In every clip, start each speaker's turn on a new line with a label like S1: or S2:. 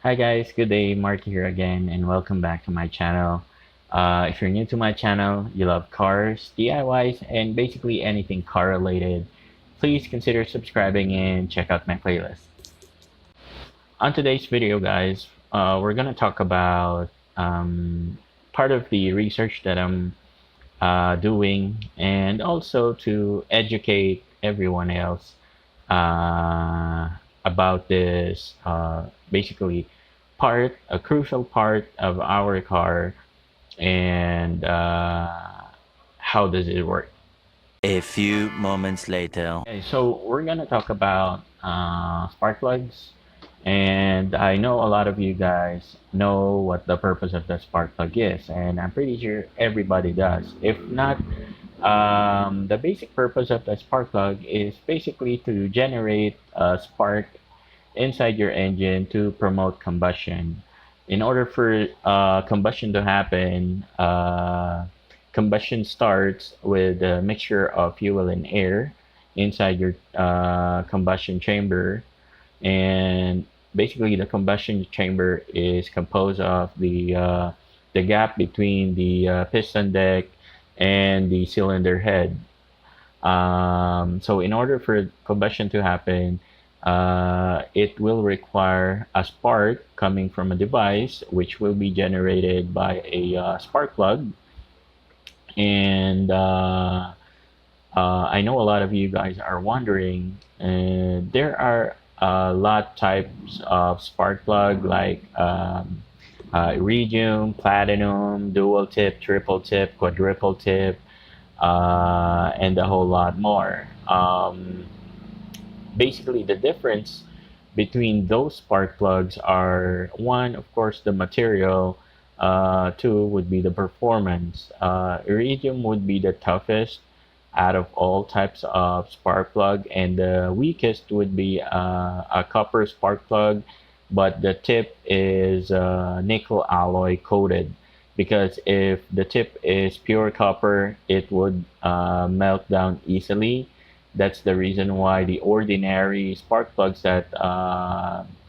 S1: Hi guys, good day. Mark here again, and welcome back to my channel. If you're new to my channel, you love cars, DIYs, and basically anything car related, please consider subscribing and check out my playlist. On today's video, guys, we're gonna talk about part of the research that I'm doing, and also to educate everyone else uh, about this basically a crucial part of our car, and how does it work.
S2: A few moments later.
S1: Okay, so we're gonna talk about spark plugs, and I know a lot of you guys know what the purpose of the spark plug is, and I'm pretty sure everybody does. If not, the basic purpose of the spark plug is basically to generate a spark inside your engine to promote combustion. In order for combustion to happen, combustion starts with a mixture of fuel and air inside your combustion chamber, and basically the combustion chamber is composed of the gap between the piston deck and the cylinder head. So in order for combustion to happen, it will require a spark coming from a device, which will be generated by a spark plug. And I know a lot of you guys are wondering, there are a lot types of spark plug like iridium, platinum, dual tip, triple tip, quadruple tip, and a whole lot more. Basically, the difference between those spark plugs are, one, of course, the material. Two would be the performance. Iridium would be the toughest out of all types of spark plug, and the weakest would be a copper spark plug, but the tip is nickel alloy coated, because if the tip is pure copper, it would melt down easily. That's the reason why the ordinary spark plugs that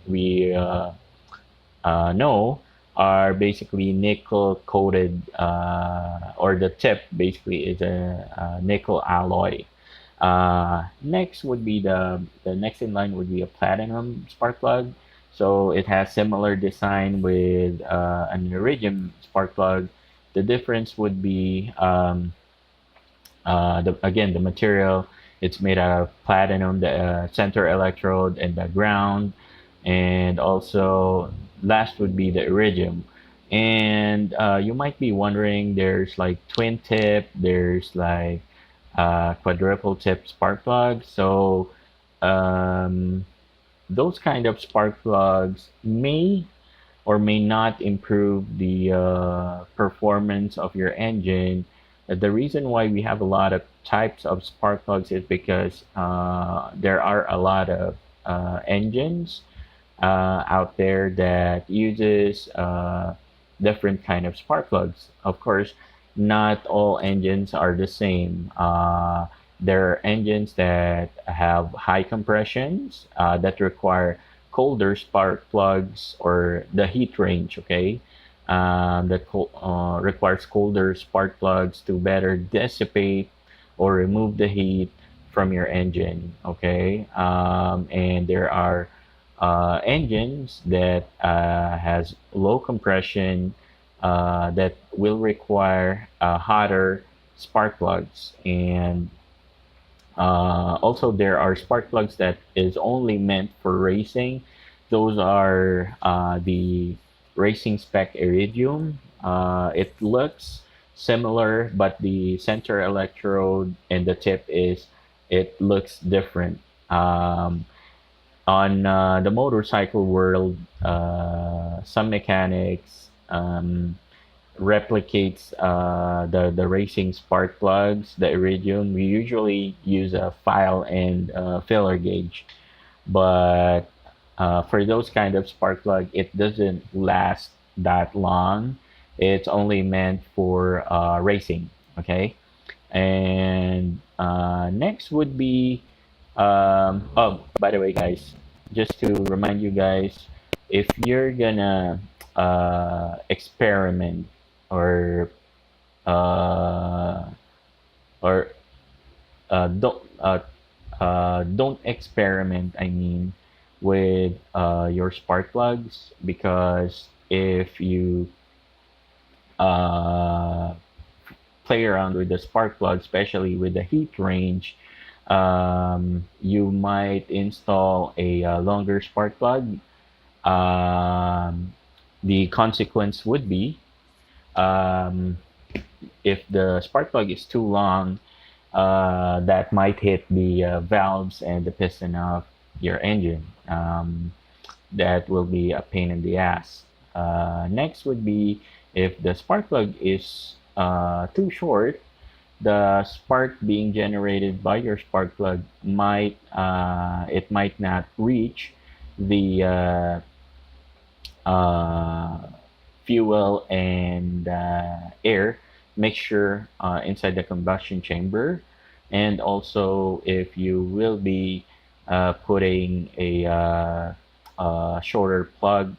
S1: we know are basically nickel coated, or the tip basically is a nickel alloy. Next would be the next in line would be a platinum spark plug. So it has similar design with an iridium spark plug. The difference would be again the material. It's made out of platinum, the center electrode and the ground, and also last would be the iridium. And you might be wondering, there's like twin tip, there's like quadruple tip spark plugs. So um, those kind of spark plugs may or may not improve the performance of your engine. The reason why we have a lot of types of spark plugs is because there are a lot of engines out there that uses different kind of spark plugs. Of course, not all engines are the same. There are engines that have high compressions that require colder spark plugs, or the heat range, okay? That requires colder spark plugs to better dissipate or remove the heat from your engine, okay? And there are engines that has low compression that will require hotter spark plugs. And also there are spark plugs that is only meant for racing. Those are the racing spec iridium. It looks similar, but the center electrode and the tip is, it looks different. On the motorcycle world, some mechanics replicates the racing spark plugs, the iridium. We usually use a file and filler gauge, but for those kind of spark plug, it doesn't last that long. It's only meant for racing, okay? And next would be, oh, by the way, guys, just to remind you guys, if you're gonna experiment or uh, or don't experiment, I mean, with your spark plugs, because if you uh, play around with the spark plug, especially with the heat range, you might install a longer spark plug. Um, the consequence would be, um, if the spark plug is too long, that might hit the valves and the piston of your engine. That will be a pain in the ass. Next would be, if the spark plug is too short, the spark being generated by your spark plug might not reach the uh, fuel and air mixture inside the combustion chamber. And also, if you will be putting a shorter plug,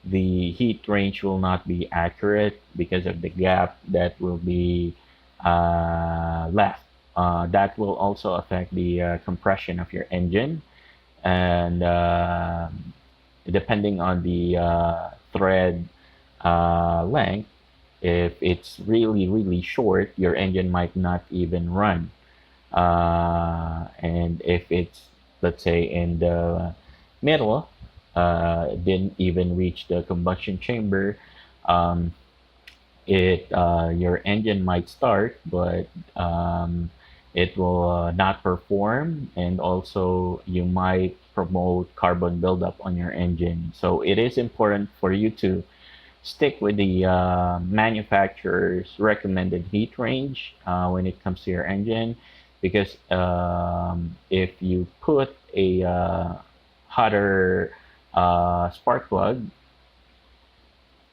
S1: the heat range will not be accurate because of the gap that will be left. That will also affect the compression of your engine, and depending on the thread length, if it's really, really short, your engine might not even run. And if it's, let's say, in the middle, didn't even reach the combustion chamber, um, it your engine might start, but it will not perform, and also you might promote carbon buildup on your engine. So it is important for you to stick with the manufacturer's recommended heat range when it comes to your engine, because if you put a hotter spark plug.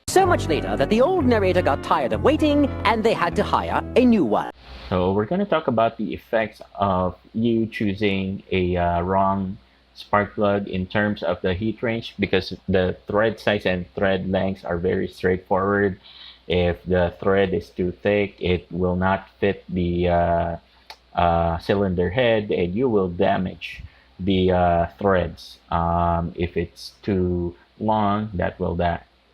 S3: So much later that the old narrator got tired of waiting and they had to hire a new one.
S1: So we're going to talk about the effects of you choosing a wrong spark plug in terms of the heat range, because the thread size and thread lengths are very straightforward. If the thread is too thick, it will not fit the cylinder head, and you will damage the threads. If it's too long, that will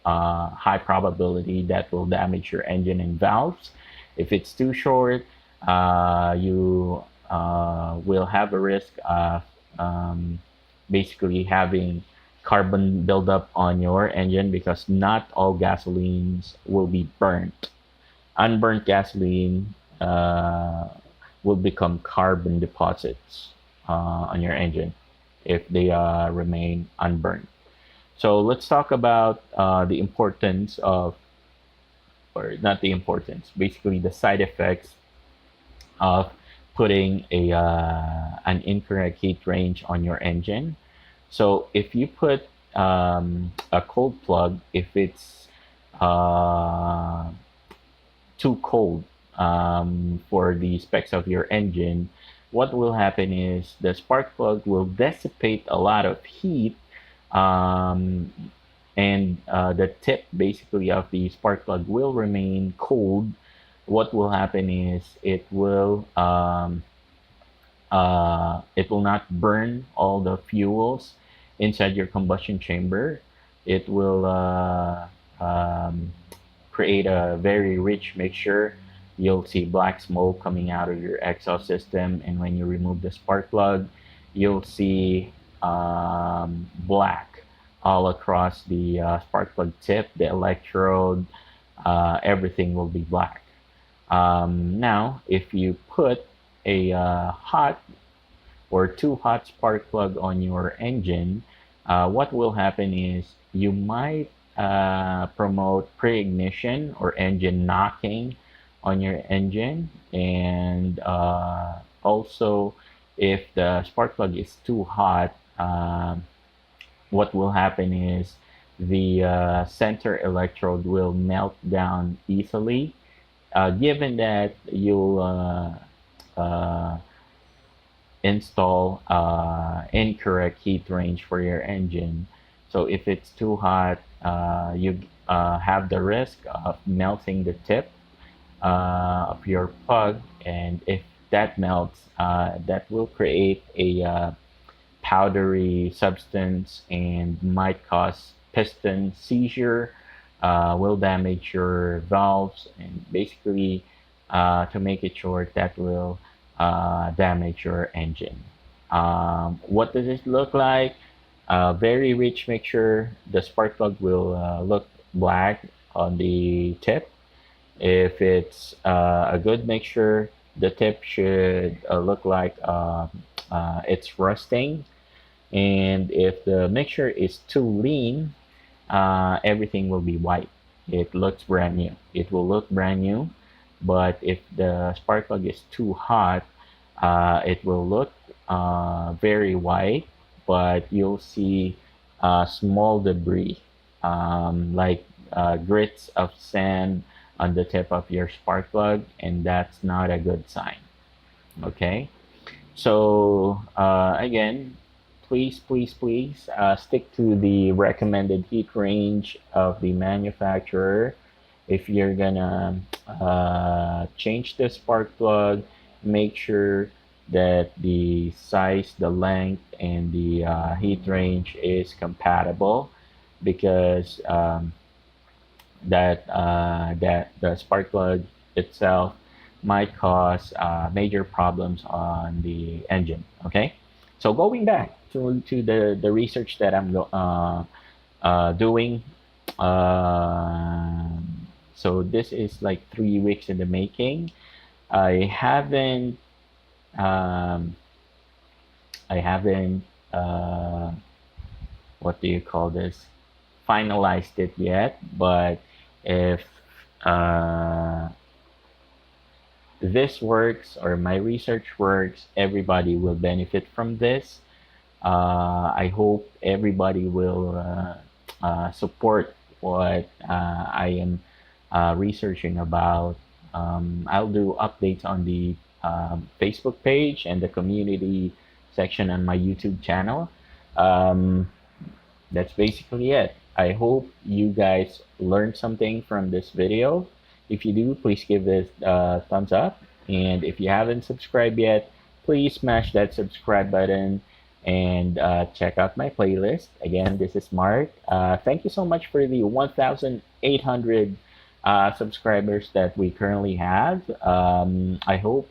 S1: high probability that will damage your engine and valves. If it's too short, you will have a risk of basically having carbon buildup on your engine, because not all gasolines will be burnt. Unburnt gasoline will become carbon deposits on your engine if they remain unburnt. So let's talk about the importance of, or not the importance, basically the side effects of putting an incorrect heat range on your engine. So if you put a cold plug, if it's uh, too cold for the specs of your engine, what will happen is the spark plug will dissipate a lot of heat, um, and the tip basically of the spark plug will remain cold. What will happen is it will not burn all the fuels inside your combustion chamber. It will create a very rich mixture. You'll see black smoke coming out of your exhaust system, and when you remove the spark plug, you'll see black all across the spark plug tip, the electrode, everything will be black. Now, if you put a hot or too hot spark plug on your engine, what will happen is you might promote pre-ignition or engine knocking on your engine. And also, if the spark plug is too hot, what will happen is the center electrode will melt down easily, given that you'll install incorrect heat range for your engine. So if it's too hot, you have the risk of melting the tip of your plug, and if that melts, that will create a powdery substance and might cause piston seizure, will damage your valves, and basically, to make it short, that will damage your engine. What does it look like? Very rich mixture. The spark plug will look black on the tip. If it's a good mixture, the tip should look like it's rusting. And if the mixture is too lean, everything will be white. It looks brand new. It will look brand new. But if the spark plug is too hot, it will look very white, but you'll see small debris, like grits of sand on the tip of your spark plug, and that's not a good sign. Okay, so again, please stick to the recommended heat range of the manufacturer. If you're gonna change the spark plug, make sure that the size, the length, and the heat range is compatible, because that the spark plug itself might cause major problems on the engine. Okay, so going back to the research that I'm doing. So this is like 3 weeks in the making. I haven't um, I haven't what do you call this, finalized it yet, but if uh, this works or my research works, everybody will benefit from this. I hope everybody will support what I am researching about. I'll do updates on the Facebook page and the community section on my YouTube channel. Um, that's basically it. I hope you guys learned something from this video. If you do, please give this thumbs up. And if you haven't subscribed yet, please smash that subscribe button and check out my playlist. Again, this is Mark. Thank you so much for the 1,800 subscribers that we currently have. I hope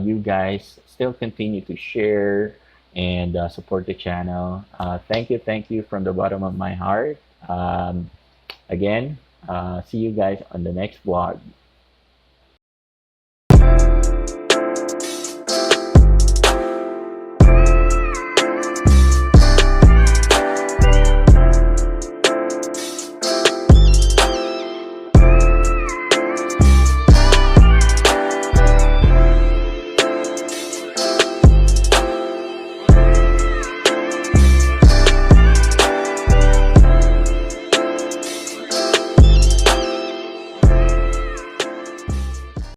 S1: you guys still continue to share and support the channel. Thank you from the bottom of my heart. Again, see you guys on the next vlog.